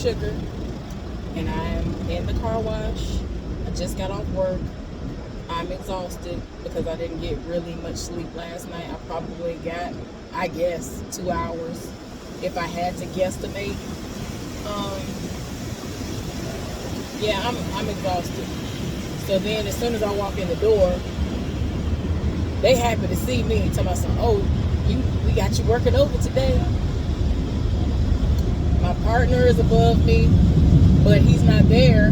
sugar, and I'm in the car wash. I just got off work. I'm exhausted because I didn't get really much sleep last night. I probably got, I guess, 2 hours if I had to guesstimate. Um, yeah, I'm exhausted. So then as soon as I walk in the door, they happy to see me. Tell me something, oh, we got you working over today. My partner is above me, but he's not there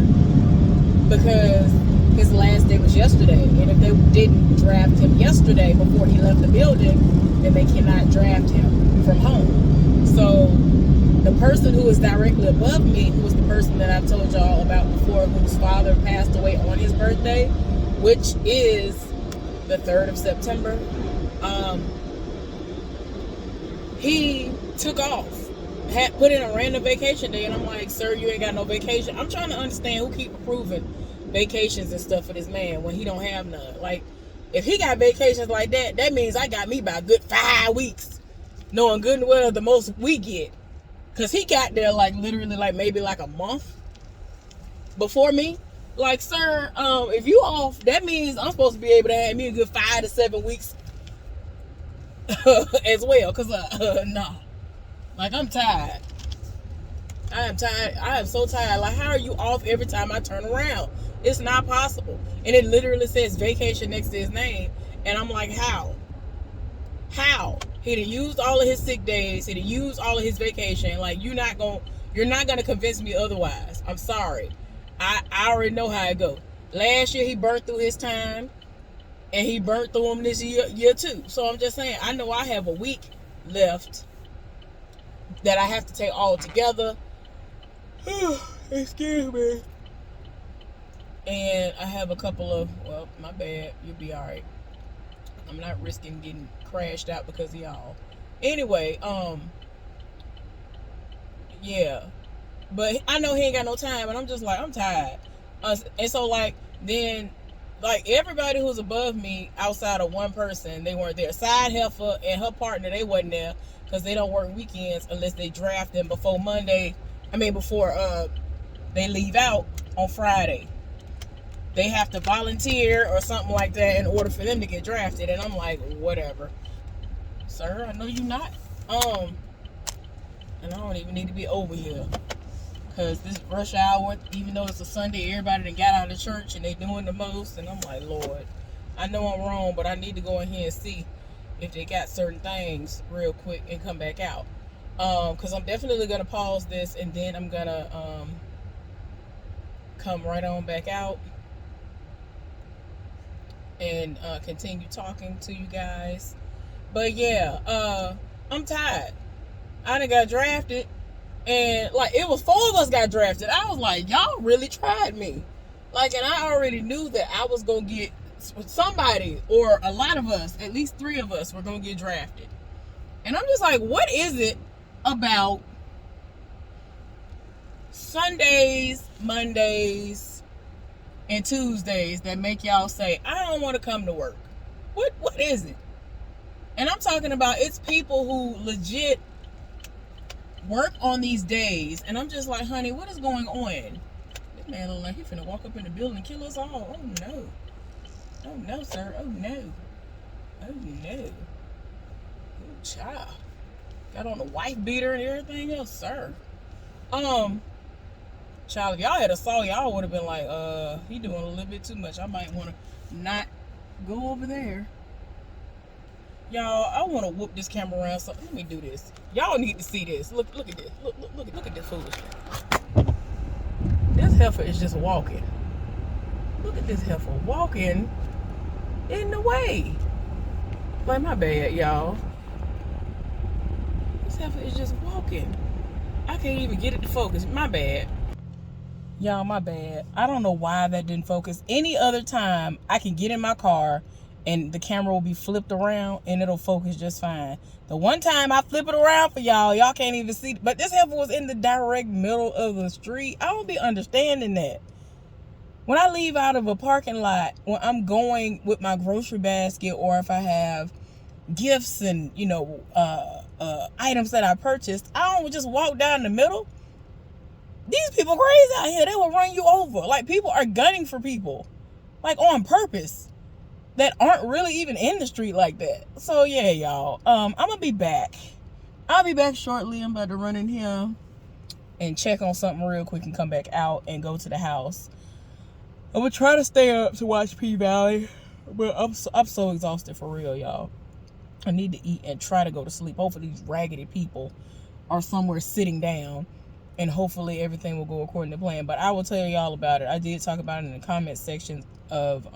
because his last day was yesterday. And if they didn't draft him yesterday before he left the building, then they cannot draft him from home. So the person who is directly above me, who was the person that I've told y'all about before, whose father passed away on his birthday, which is the 3rd of September, he took off, had put in a random vacation day, and I'm like, sir, you ain't got no vacation. I'm trying to understand who keep approving vacations and stuff for this man when he don't have none. Like, if he got vacations like that, that means I got me by a good 5 weeks, knowing good and well the most we get. Because he got there like literally like maybe like a month before me. Like, sir, if you off, that means I'm supposed to be able to have me a good 5 to 7 weeks as well. Because, no. Like, I'm tired. I am tired. I am so tired. Like, how are you off every time I turn around? It's not possible. And it literally says vacation next to his name. And I'm like, how? How? He done used all of his sick days. He done used all of his vacation. Like, you're not gonna convince me otherwise. I'm sorry. I already know how it go. Last year he burnt through his time, and he burnt through them this year too. So I'm just saying, I know I have a week left that I have to take all together. Excuse me. And I have a couple of, well, my bad. You'll be all right. I'm not risking getting crashed out because of y'all. Anyway, yeah. But I know he ain't got no time, and I'm just like, I'm tired. And so, like, then, like, everybody who's above me, outside of one person, they weren't there. Side Heifer and her partner, they wasn't there because they don't work weekends unless they draft them before before they leave out on Friday. They have to volunteer or something like that in order for them to get drafted. And I'm like, whatever. Sir, I know you not. And I don't even need to be over here. Because this rush hour, even though it's a Sunday, everybody done got out of church and they doing the most. And I'm like, Lord, I know I'm wrong, but I need to go in here and see if they got certain things real quick and come back out. Because I'm definitely going to pause this, and then I'm going to come right on back out and continue talking to you guys. But yeah, I'm tired. I done got drafted. And, like, it was 4 of us got drafted. I was like, y'all really tried me. Like, and I already knew that I was going to get somebody, or a lot of us, at least 3 of us, were going to get drafted. And I'm just like, what is it about Sundays, Mondays, and Tuesdays that make y'all say, I don't want to come to work? What is it? And I'm talking about, it's people who legit work on these days, and I'm just like, honey, what is going on? This man look like he finna walk up in the building and kill us all. Oh no. Oh no, sir. Oh no. Oh no. Oh child. Got on a wife beater and everything else, sir. Child, if y'all had a saw, y'all would have been like, he doing a little bit too much. I might want to not go over there. Y'all, I want to whoop this camera around, so let me do this. Y'all need to see this. Look at this. Look at this foolishness. This heifer is just walking. Look at this heifer walking in the way. Like, my bad, y'all. This heifer is just walking. I can't even get it to focus. My bad. Y'all, my bad. I don't know why that didn't focus. Any other time, I can get in my car and the camera will be flipped around and it'll focus just fine. The one time I flip it around for y'all can't even see. But this heifer was in the direct middle of the street. I don't be understanding that. When I leave out of a parking lot, when I'm going with my grocery basket, or if I have gifts and, items that I purchased, I don't just walk down the middle. These people crazy out here. They will run you over. Like, people are gunning for people, like, on purpose, that aren't really even in the street like that. So yeah, y'all. I'm gonna be back. I'll be back shortly. I'm about to run in here and check on something real quick and come back out and go to the house. I'm gonna try to stay up to watch P-Valley, but I'm so exhausted for real, y'all. I need to eat and try to go to sleep. Hopefully these raggedy people are somewhere sitting down, and hopefully everything will go according to plan. But I will tell y'all about it. I did talk about it in the comment section of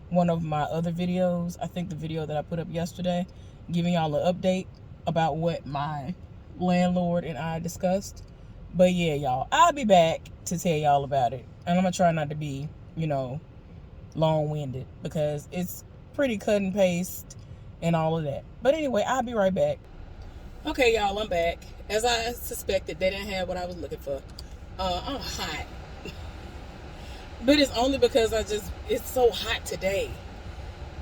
one of my other videos. I think the video that I put up yesterday, giving y'all an update about what my landlord and I discussed. But yeah, y'all, I'll be back to tell y'all about it. And I'm gonna try not to be, long-winded, because it's pretty cut and paste and all of that. But anyway, I'll be right back. Okay, y'all, I'm back. As I suspected, they didn't have what I was looking for. I'm hot. But it's only because it's so hot today.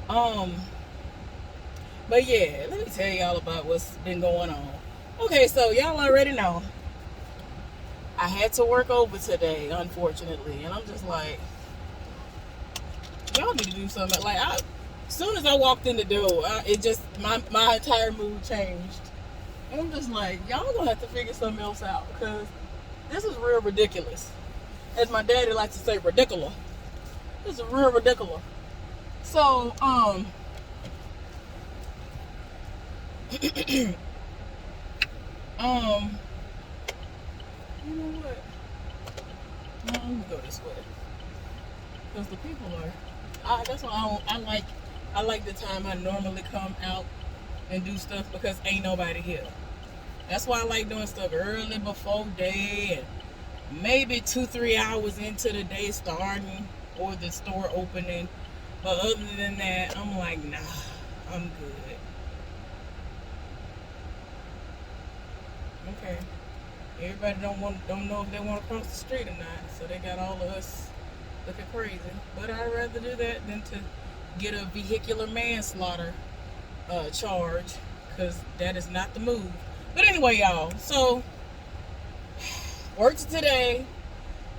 But yeah, let me tell y'all about what's been going on. Okay, so y'all already know I had to work over today, unfortunately. And I'm just like, y'all need to do something. Like, as soon as I walked in the door, my entire mood changed. And I'm just like, y'all gonna have to figure something else out, because this is real ridiculous. As my daddy likes to say, ridiculous. This is real ridiculous. So, you know what? No, I'm gonna go this way, because the people are. That's why I like the time I normally come out and do stuff, because ain't nobody here. That's why I like doing stuff early before day, and maybe 2-3 hours into the day starting or the store opening. But other than that, I'm like, nah, I'm good. Okay. Everybody don't know if they want to cross the street or not, so they got all of us looking crazy. But I'd rather do that than to get a vehicular manslaughter charge, because that is not the move. But anyway, y'all, so worked today.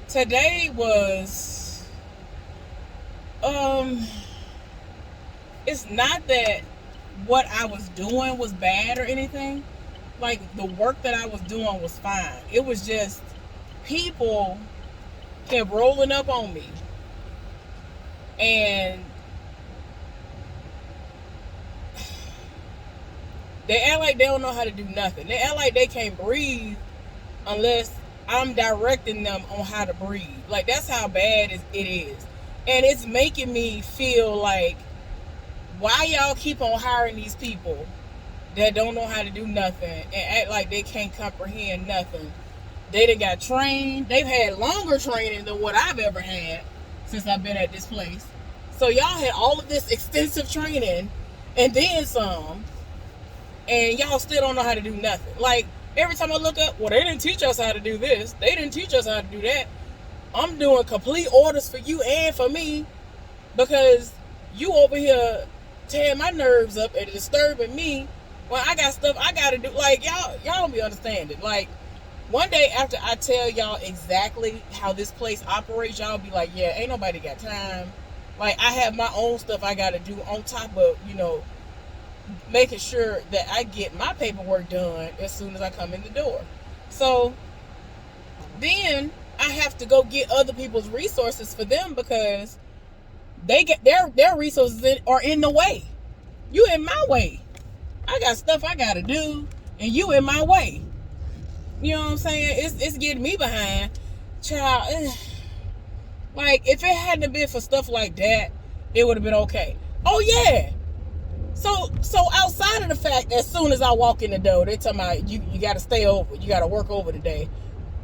Today was it's not that what I was doing was bad or anything. Like, the work that I was doing was fine. It was just people kept rolling up on me, and they act like they don't know how to do nothing. They act like they can't breathe unless I'm directing them on how to breathe. Like, that's how bad it is. And it's making me feel like, why y'all keep on hiring these people that don't know how to do nothing and act like they can't comprehend nothing? They done got trained. They've had longer training than what I've ever had since I've been at this place. So y'all had all of this extensive training and then some, and y'all still don't know how to do nothing. Like, every time I look up, well, they didn't teach us how to do this. They didn't teach us how to do that. I'm doing complete orders for you and for me, because you over here tearing my nerves up and disturbing me when I got stuff I gotta do. Like, y'all don't be understanding. Like, one day after I tell y'all exactly how this place operates, y'all be like, yeah, ain't nobody got time. Like, I have my own stuff I gotta do on top of, making sure that I get my paperwork done as soon as I come in the door. So then I have to go get other people's resources for them, because they get their resources are in the way. You in my way. I got stuff I gotta do, and you in my way. You know what I'm saying? It's getting me behind, child. Like, if it hadn't been for stuff like that, it would have been okay. Oh yeah. So outside of the fact that as soon as I walk in the door, they tell me you got to stay over, you got to work over today.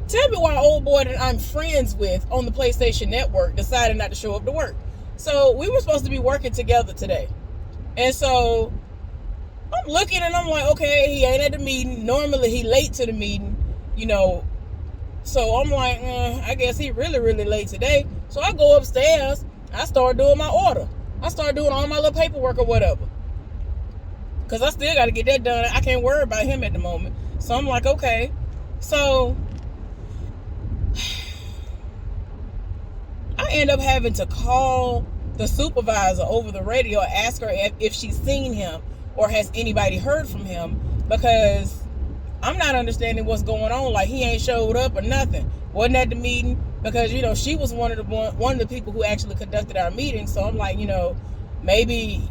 Tell me why old boy that I'm friends with on the PlayStation Network decided not to show up to work. So we were supposed to be working together today, and so I'm looking and I'm like, okay, he ain't at the meeting. Normally he late to the meeting, So I'm like, I guess he really, really late today. So I go upstairs. I start doing my order. I start doing all my little paperwork or whatever, because I still got to get that done. I can't worry about him at the moment. So I'm like, okay. So I end up having to call the supervisor over the radio, ask her if she's seen him or has anybody heard from him, because I'm not understanding what's going on. Like, he ain't showed up or nothing. Wasn't at the meeting, because she was one of the people who actually conducted our meeting. So I'm like, maybe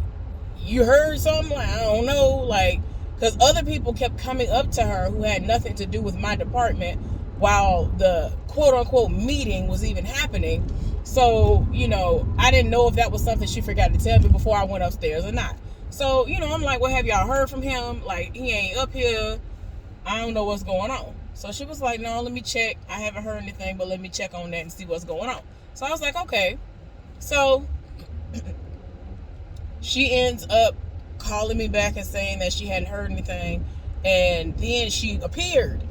you heard something. Like, I don't know, like, because other people kept coming up to her who had nothing to do with my department while the quote unquote meeting was even happening. So I didn't know if that was something she forgot to tell me before I went upstairs or not. So I'm like, well, have y'all heard from him? Like, he ain't up here. I don't know what's going on. So she was like, no, let me check. I haven't heard anything, but let me check on that and see what's going on. So I was like, okay. So she ends up calling me back and saying that she hadn't heard anything. And then she appeared.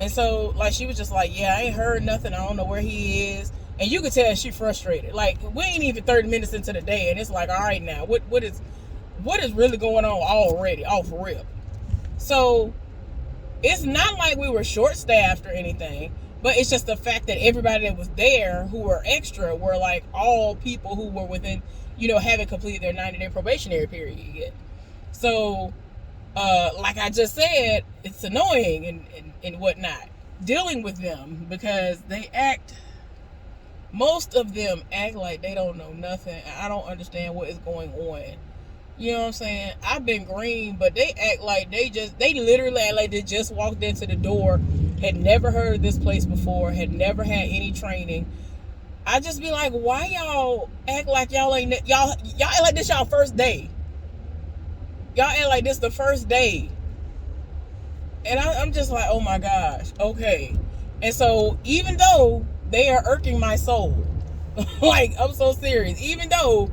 And so, like, she was just like, yeah, I ain't heard nothing. I don't know where he is. And you could tell she frustrated. Like, we ain't even 30 minutes into the day. And it's like, all right, now, what is really going on already? Off rip. So it's not like we were short-staffed or anything, but it's just the fact that everybody that was there who were extra were like all people who were within, haven't completed their 90-day probationary period yet. So, like I just said, it's annoying and whatnot dealing with them, because most of them act like they don't know nothing. I don't understand what is going on. You know what I'm saying? I've been green, but they act like they literally act like they just walked into the door, had never heard of this place before, had never had any training. I just be like, why y'all act like y'all act like this y'all first day? Y'all act like this the first day. And I'm just like, oh my gosh, okay. And so even though they are irking my soul, like, I'm so serious, even though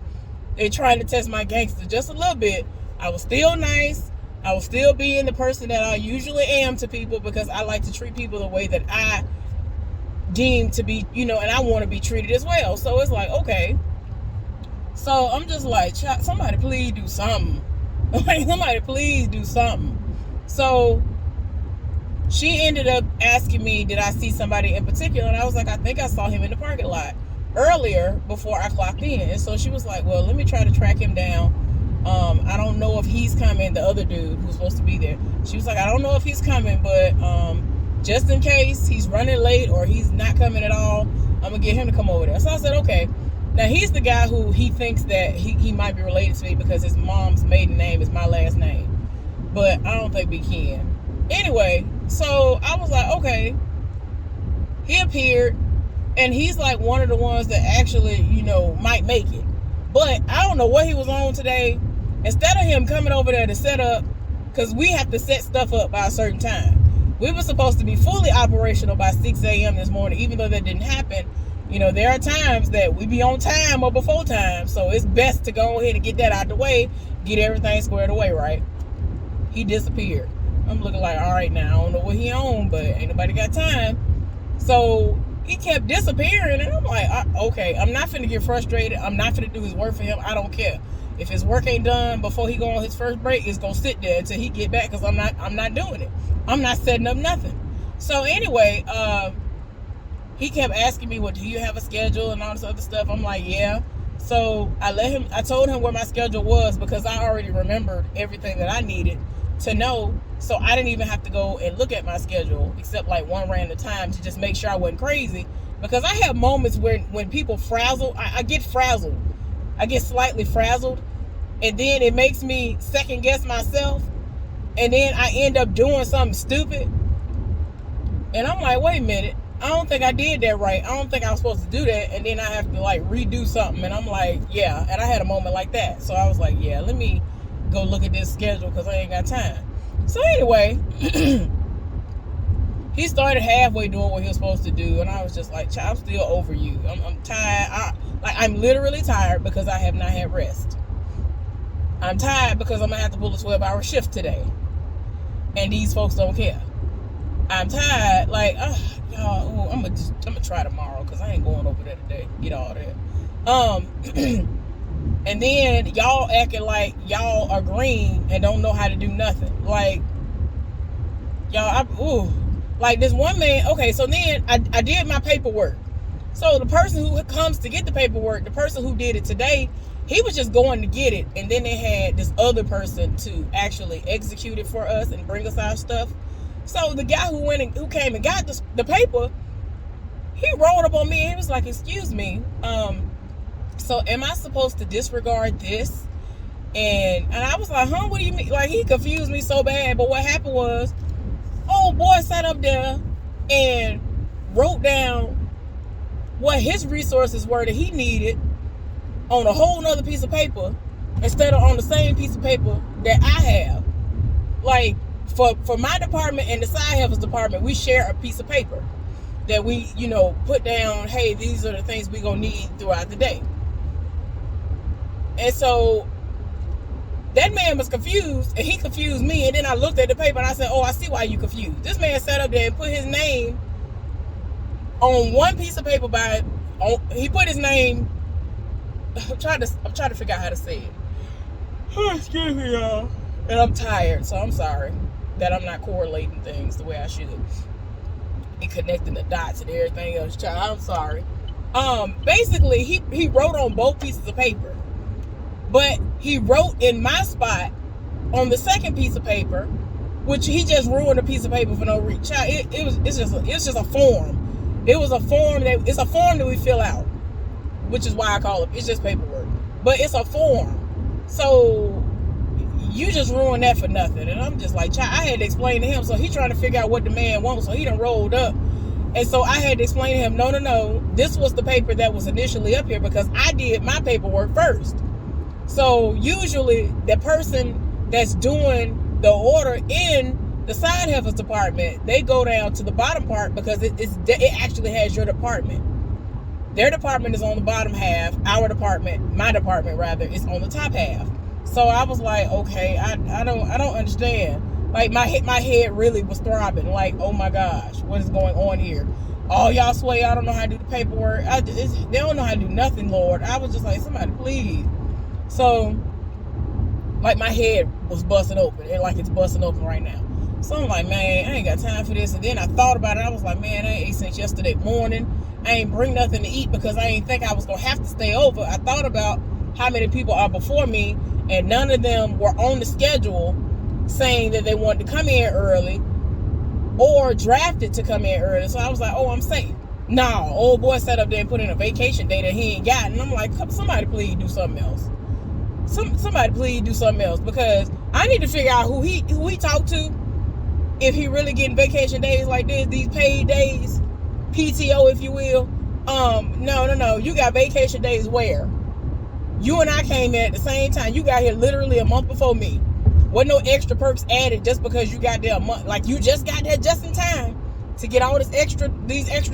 they're trying to test my gangster just a little bit, I was still nice. I was still being the person that I usually am to people, because I like to treat people the way that I deem to be, and I want to be treated as well. So it's like, okay. So I'm just like, somebody please do something. Like, somebody please do something. So she ended up asking me, did I see somebody in particular? And I was like, I think I saw him in the parking lot earlier before I clocked in. And so she was like, well, let me try to track him down. I don't know if he's coming, the other dude who's supposed to be there. She was like, I don't know if he's coming, but just in case he's running late or he's not coming at all, I'm gonna get him to come over there. So I said, okay. Now, he's the guy who he thinks that he might be related to me because his mom's maiden name is my last name, but I don't think we can. Anyway, so I was like, okay. He appeared, and he's like one of the ones that actually, might make it. But I don't know what he was on today. Instead of him coming over there to set up, because we have to set stuff up by a certain time. We were supposed to be fully operational by 6 a.m. this morning, even though that didn't happen. There are times that we be on time or before time, so it's best to go ahead and get that out the way, get everything squared away, right? He disappeared. I'm looking like, all right, now, I don't know what he on, but ain't nobody got time. So he kept disappearing, and I'm like, okay, I'm not finna get frustrated. I'm not finna do his work for him. I don't care. If his work ain't done before he go on his first break, it's gonna sit there until he get back, because I'm not doing it. I'm not setting up nothing. So anyway, he kept asking me, well, do you have a schedule and all this other stuff? I'm like, yeah. So I told him where my schedule was, because I already remembered everything that I needed to know. So I didn't even have to go and look at my schedule, except like one random time, to just make sure I wasn't crazy. Because I have moments when people frazzle, I get frazzled. I get slightly frazzled. And then it makes me second guess myself. And then I end up doing something stupid. And I'm like, wait a minute. I don't think I did that right. I don't think I was supposed to do that. And then I have to like redo something. And I'm like, yeah. And I had a moment like that. So I was like, yeah, let me go look at this schedule, because I ain't got time. So anyway, he started halfway doing what he was supposed to do. And I was just like, I'm still over you. I'm tired. I'm literally tired because I have not had rest. I'm tired because I'm going to have to pull a 12-hour shift today. And these folks don't care. I'm tired. Like, y'all, I'm gonna try tomorrow, because I ain't going over there today. Get all that. And then y'all acting like y'all are green and don't know how to do nothing. Like, y'all, like this one man. Okay, so then I did my paperwork. So the person who comes to get the paperwork, the person who did it today, he was just going to get it, and then they had this other person to actually execute it for us and bring us our stuff. So the guy who came and got the paper, he rolled up on me and he was like, "Excuse me, so am I supposed to disregard this?" And I was like, "Huh? What do you mean?" Like, he confused me so bad. But what happened was, old boy sat up there and wrote down what his resources were that he needed on a whole nother piece of paper instead of on the same piece of paper that I have. Like, for my department and the side helpers department, we share a piece of paper that we, put down, hey, these are the things we're going to need throughout the day. And so that man was confused, and he confused me, and then I looked at the paper and I said, "Oh, I see why you confused." This man sat up there and put his name on one piece of paper he put his name, I'm trying to figure out how to say it. Oh, excuse me, y'all. And I'm tired, so I'm sorry that I'm not correlating things the way I should and connecting the dots and everything else. Child, I'm sorry. Basically, he wrote on both pieces of paper, but he wrote in my spot on the second piece of paper, which he just ruined a piece of paper for no reason. Child, it's just a form. It's a form that we fill out, which is why I call it's just paperwork, but it's a form. So you just ruined that for nothing. And I'm just like, child, I had to explain to him. So he trying to figure out what the man wants. So he done rolled up. And so I had to explain to him, no. This was the paper that was initially up here because I did my paperwork first. So usually the person that's doing the order in the side helpers department, they go down to the bottom part because it actually has your department. Their department is on the bottom half. My department rather, is on the top half. So I was like, okay, I don't understand. Like, my head really was throbbing. Like, oh my gosh, what is going on here? Oh, y'all swear I don't know how to do the paperwork. They don't know how to do nothing, Lord. I was just like, somebody please. So, like, my head was busting open, and like it's busting open right now. So I'm like, man, I ain't got time for this. And then I thought about it. I was like, man, I ain't ate since yesterday morning. I ain't bring nothing to eat because I ain't think I was gonna have to stay over. I thought about how many people are before me, and none of them were on the schedule saying that they wanted to come in early or drafted to come in early. So I was like, oh, I'm safe. No, old boy sat up there and put in a vacation day that he ain't got. And I'm like, somebody please do something else. Somebody please do something else, because I need to figure out who he talked to, if he really getting vacation days like this, these paid days, PTO, if you will. No. You got vacation days where? You and I came in at the same time. You got here literally a month before me. Wasn't no extra perks added just because you got there a month. Like, you just got there just in time to get all these extra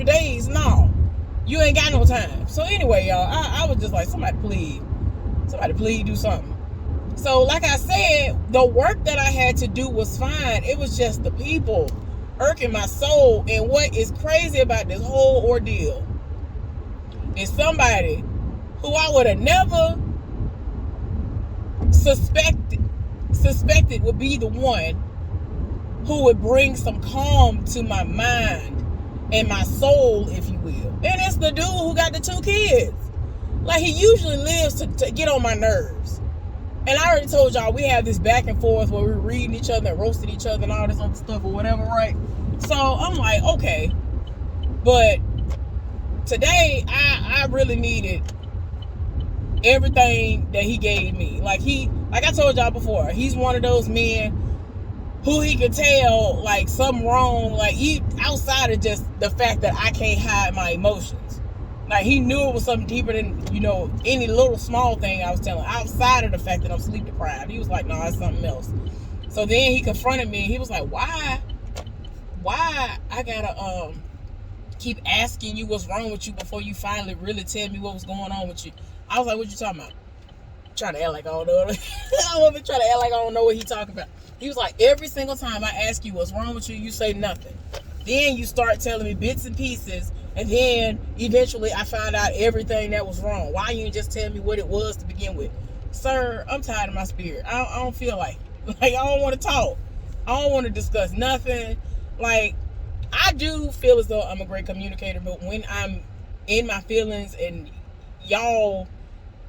days. No, you ain't got no time. So anyway, y'all, I was just like, somebody please do something. So like I said, the work that I had to do was fine. It was just the people irking my soul. And what is crazy about this whole ordeal is somebody who I would have never suspected would be the one who would bring some calm to my mind and my soul, if you will. And it's the dude who got the 2 kids. Like, he usually lives to get on my nerves. And I already told y'all, we have this back and forth where we're reading each other and roasting each other and all this other stuff or whatever, right? So I'm like, okay. But today, I really needed everything that he gave me. Like I told y'all before, he's one of those men who he could tell, like, something wrong, like, he outside of just the fact that I can't hide my emotions. Like, he knew it was something deeper than, any little small thing I was telling. Outside of the fact that I'm sleep deprived, he was like, no, it's something else. So then he confronted me, and he was like, why I gotta keep asking you what's wrong with you before you finally really tell me what was going on with you? I was like, what you talking about? Trying to act like I don't know. I wasn't trying to act like I don't know what he talking about. He was like, every single time I ask you what's wrong with you, you say nothing. Then you start telling me bits and pieces, and then eventually I find out everything that was wrong. Why you didn't just tell me what it was to begin with? Sir, I'm tired of my spirit. I don't feel like I don't want to talk. I don't want to discuss nothing. Like, I do feel as though I'm a great communicator, but when I'm in my feelings and y'all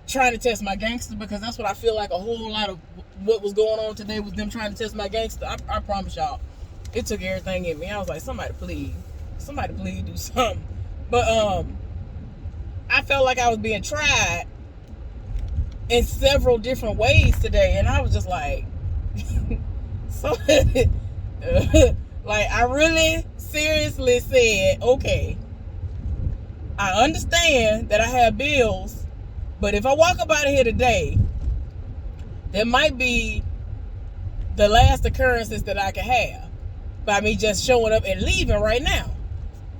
trying to test my gangster, because that's what I feel like a whole lot of what was going on today was them trying to test my gangster. I promise y'all, it took everything in me. I was like, somebody please do something. But I felt like I was being tried in several different ways today, and I was just like, so like I really seriously said, okay, I understand that I have bills, but if I walk up out of here today, there might be the last occurrences that I can have by me just showing up and leaving right now.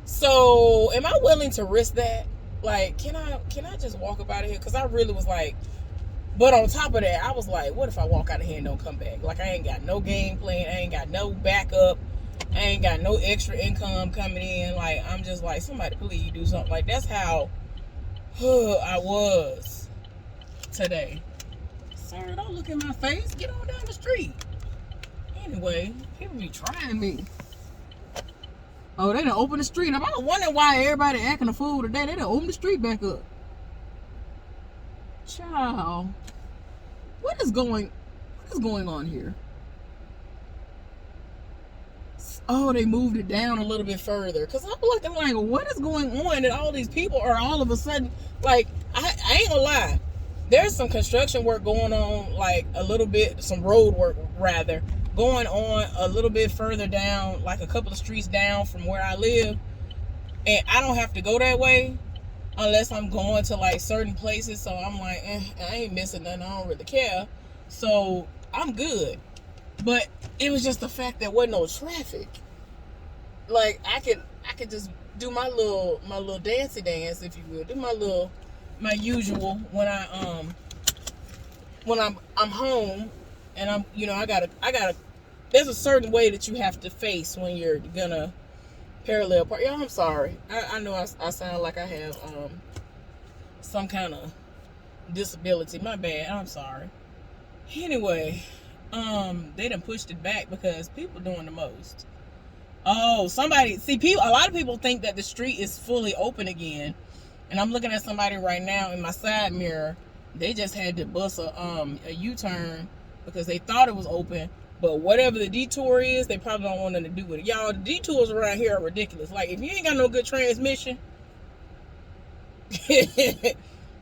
So am I willing to risk that? Like, can I just walk up out of here? Because I really was like, but on top of that, I was like, what if I walk out of here and don't come back? Like, I ain't got no game plan. I ain't got no backup. I ain't got no extra income coming in. Like, I'm just like, somebody please do something. Like, that's how I was today. Sorry, don't look in my face. Get on down the street. Anyway, people be trying me. Oh, they done open the street up. I was wondering why everybody acting a fool today. They done open the street back up. Child, what is going on here? Oh, they moved it down a little bit further. Because I'm looking like, what is going on? And all these people are all of a sudden, like, I ain't gonna lie. There's some construction work going on, like a little bit, some road work rather, going on a little bit further down, like a couple of streets down from where I live. And I don't have to go that way unless I'm going to like certain places. So I'm like, I ain't missing nothing. I don't really care. So I'm good. But it was just the fact that wasn't no traffic. Like I could just do my little dancey dance, if you will. Do my usual when I'm home and I'm, you know, I gotta there's a certain way that you have to face when you're gonna parallel park. Yo, I'm sorry. I know I sound like I have some kind of disability. My bad. I'm sorry. Anyway, they done pushed it back because people doing the most. Oh, a lot of people think that the street is fully open again. And I'm looking at somebody right now in my side mirror. They just had to bust a U-turn because they thought it was open. But whatever the detour is, they probably don't want nothing to do with it. Y'all, the detours around here are ridiculous. Like, if you ain't got no good transmission,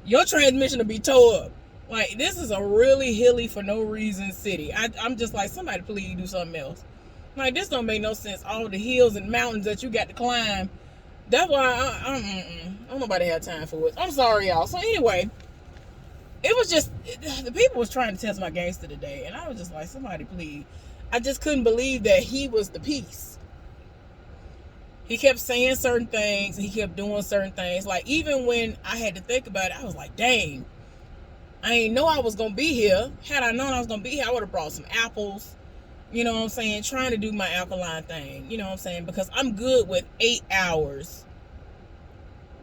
your transmission will be towed up. Like, this is a really hilly for no reason city. I'm just like, somebody please do something else. Like, this don't make no sense. All the hills and mountains that you got to climb. That's why I don't nobody have time for it. I'm sorry, y'all. So anyway, it was just, the people was trying to test my gangster today, and I was just like, somebody please. I just couldn't believe that he was the piece. He kept saying certain things, and he kept doing certain things. Like, even when I had to think about it, I was like, dang, I ain't know I was going to be here. Had I known I was going to be here, I would have brought some apples. You know what I'm saying? Trying to do my alkaline thing. You know what I'm saying? Because I'm good with 8 hours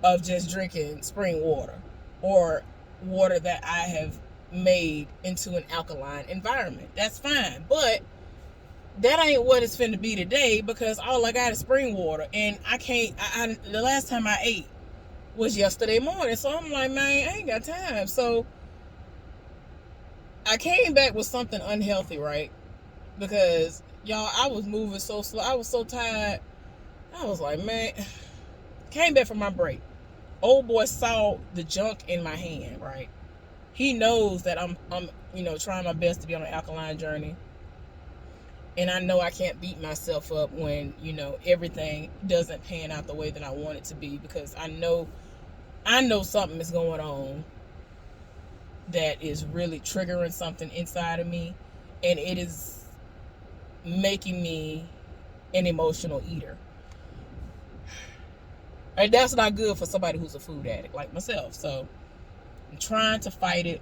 of just drinking spring water or water that I have made into an alkaline environment. That's fine. But that ain't what it's finna be today, because all I got is spring water. And I can't, the last time I ate was yesterday morning. So I'm like, man, I ain't got time. So I came back with something unhealthy, right? Because, y'all, I was moving so slow. I was so tired. I was like, man. Came back from my break. Old boy saw the junk in my hand, right? He knows that I'm trying my best to be on an alkaline journey. And I know I can't beat myself up when, everything doesn't pan out the way that I want it to be, because I know something is going on that is really triggering something inside of me, and it is making me an emotional eater. And that's not good for somebody who's a food addict like myself. So I'm trying to fight it,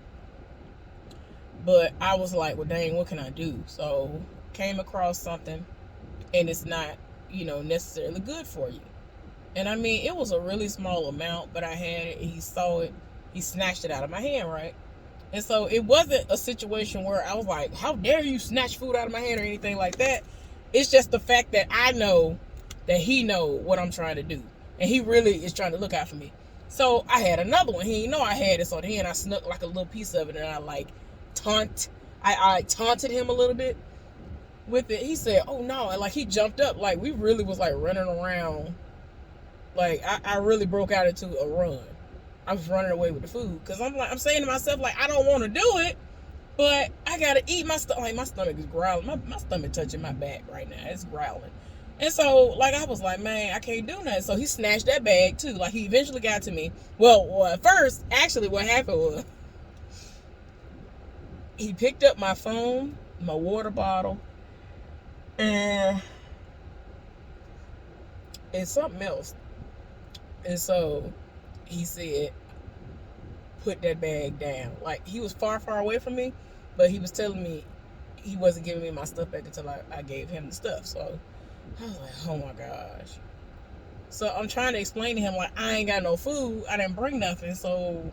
but I was like, well, dang, what can I do? So came across something, and it's not, necessarily good for you. And I mean, it was a really small amount, but I had it. He saw it. He snatched it out of my hand, right? And so it wasn't a situation where I was like, how dare you snatch food out of my hand or anything like that. It's just the fact that I know that he know what I'm trying to do. And he really is trying to look out for me. So I had another one. He didn't know I had it. So then I snuck like a little piece of it, and I taunted him a little bit with it. He said, "Oh no!" And like he jumped up. Like we really was like running around. Like I really broke out into a run. I was running away with the food because I'm saying to myself like I don't want to do it, but I gotta eat my stomach. Like my stomach is growling. My stomach touching my back right now. It's growling. And so like I was like, man, I can't do nothing. So he snatched that bag too. Like he eventually got to me. Well, at first, actually, what happened was he picked up my phone, my water bottle, and something else. And so he said, put that bag down. Like he was far, far away from me, but he was telling me he wasn't giving me my stuff back until I gave him the stuff. So I was like, oh my gosh. So I'm trying to explain to him like I ain't got no food. I didn't bring nothing. So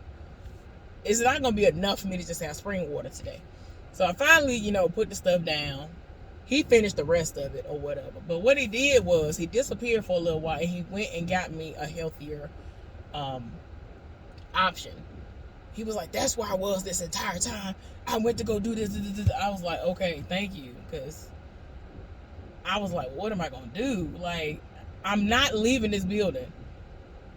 it's not gonna be enough for me to just have spring water today. So I finally, put the stuff down. He finished the rest of it or whatever. But what he did was he disappeared for a little while and he went and got me a healthier option. He was like, that's where I was this entire time. I went to go do this. I was like, okay, thank you. Because I was like, what am I going to do? Like, I'm not leaving this building.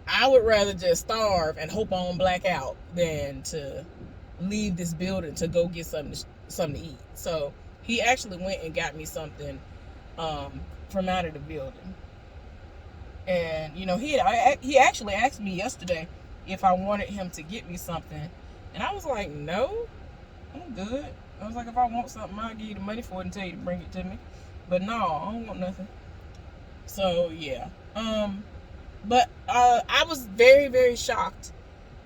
I would rather just starve and hope I don't black out than to leave this building to go get something to eat. So he actually went and got me something from out of the building. And, he actually asked me yesterday if I wanted him to get me something. And I was like, no, I'm good. I was like, if I want something, I'll give you the money for it and tell you to bring it to me. But no, I don't want nothing. So, yeah. But I was very, very shocked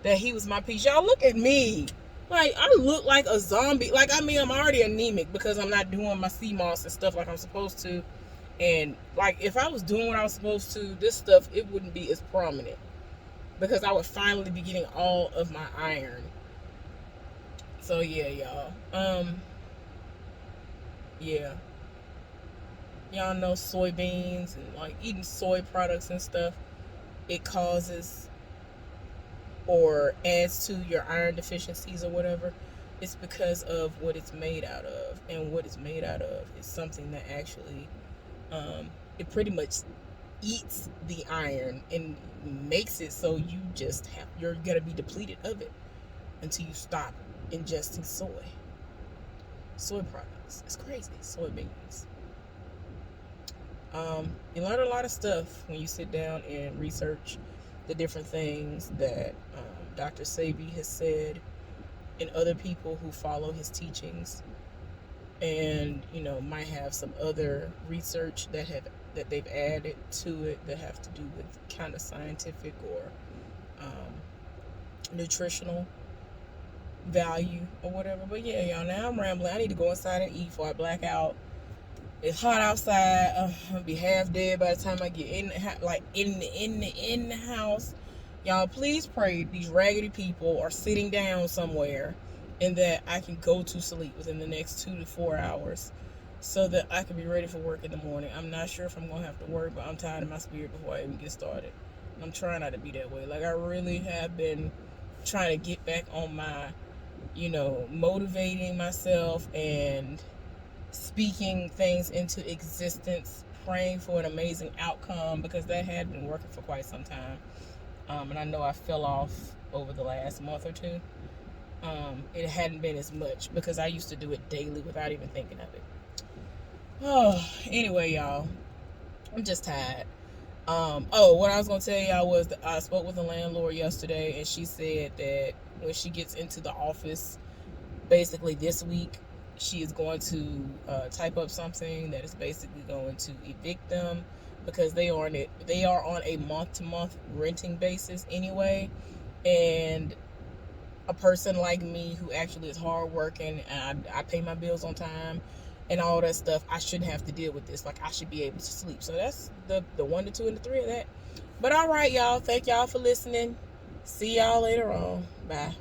that he was my piece. Y'all, look at me. Like, I look like a zombie. Like, I'm already anemic because I'm not doing my sea moss and stuff like I'm supposed to. And, like, if I was doing what I was supposed to, this stuff, it wouldn't be as prominent. Because I would finally be getting all of my iron. So, yeah, y'all. Yeah. Y'all know soybeans and, like, eating soy products and stuff. It causes or adds to your iron deficiencies or whatever. It's because of what it's made out of. And what it's made out of is something that actually, it pretty much eats the iron and makes it so you're gonna be depleted of it until you stop ingesting soy products. It's crazy. Soybeans. You learn a lot of stuff when you sit down and research the different things that Dr. Sebi has said and other people who follow his teachings, and might have some other research that they've added to it that have to do with kind of scientific or nutritional value or whatever. But yeah, y'all, now I'm rambling. I need to go inside and eat before I black out. It's hot outside. I'm gonna be half dead by the time I get in the house. Y'all, please pray these raggedy people are sitting down somewhere and that I can go to sleep within the next 2 to 4 hours so that I can be ready for work in the morning. I'm not sure if I'm gonna have to work, but I'm tired of my spirit before I even get started. I'm trying not to be that way. Like, I really have been trying to get back on my, motivating myself and speaking things into existence, praying for an amazing outcome, because that had been working for quite some time. And I know I fell off over the last month or two. It hadn't been as much because I used to do it daily without even thinking of it. Oh, anyway, y'all, I'm just tired. What I was going to tell y'all was that I spoke with a landlord yesterday, and she said that when she gets into the office, basically this week, she is going to type up something that is basically going to evict them, because they are on a month-to-month renting basis anyway. And a person like me who actually is hardworking, and I pay my bills on time and all that stuff, I shouldn't have to deal with this. Like, I should be able to sleep. So that's the 1, the 2, and the 3 of that. But all right, y'all. Thank y'all for listening. See y'all later on. Bye.